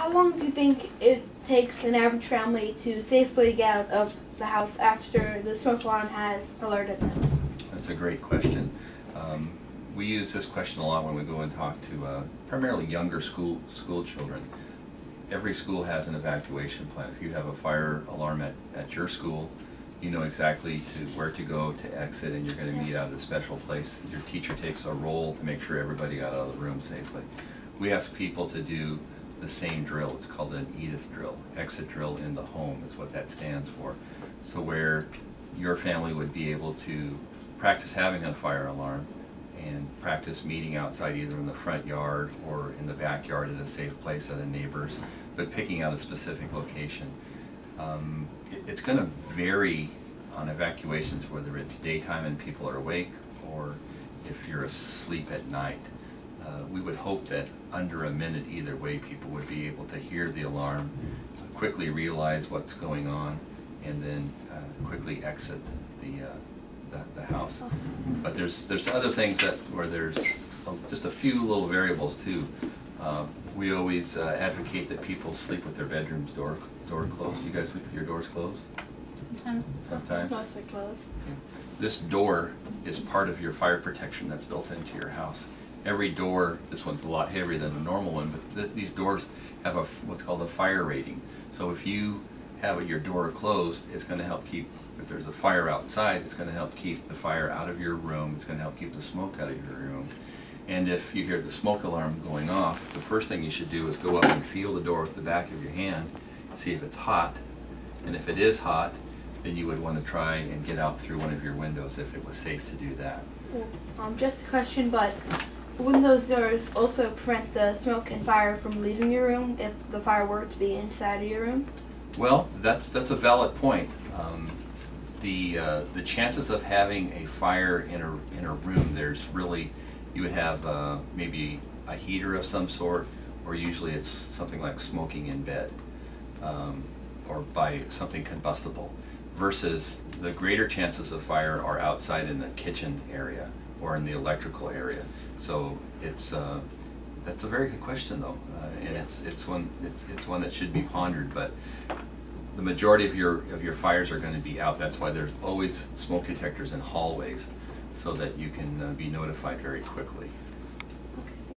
How long do you think it takes an average family to safely get out of the house after the smoke alarm has alerted them? That's a great question. We use this question a lot when we go and talk to primarily younger school children. Every school has an evacuation plan. If you have a fire alarm at your school, you know exactly where to go to exit, and you're going to meet out at a special place. Your teacher takes a roll to make sure everybody got out of the room safely. We ask people to do the same drill. It's called an EDITH drill. Exit drill in the home is what that stands for. So where your family would be able to practice having a fire alarm and practice meeting outside either in the front yard or in the backyard at a safe place at a neighbor's, but picking out a specific location. It's going to vary on evacuations, whether it's daytime and people are awake or if you're asleep at night. We would hope that under a minute either way people would be able to hear the alarm, quickly realize what's going on, and then quickly exit the house. But there's other things where there's just a few little variables too. We always advocate that people sleep with their bedroom's door closed. Do you guys sleep with your doors closed? Sometimes. Mostly closed. This door is part of your fire protection that's built into your house. Every door, this one's a lot heavier than a normal one, but these doors have what's called a fire rating. So if you have your door closed, it's going to help keep, if there's a fire outside, it's going to help keep the fire out of your room. It's going to help keep the smoke out of your room. And if you hear the smoke alarm going off, the first thing you should do is go up and feel the door with the back of your hand, see if it's hot. And if it is hot, then you would want to try and get out through one of your windows if it was safe to do that. Just a question, but wouldn't those doors also prevent the smoke and fire from leaving your room if the fire were to be inside of your room? Well, that's a valid point. The chances of having a fire in a room, there's really, you would have maybe a heater of some sort, or usually it's something like smoking in bed, or by something combustible, versus the greater chances of fire are outside in the kitchen area or in the electrical area. So that's a very good question though, and it's one that should be pondered. But the majority of your fires are going to be out. That's why there's always smoke detectors in hallways, so that you can be notified very quickly.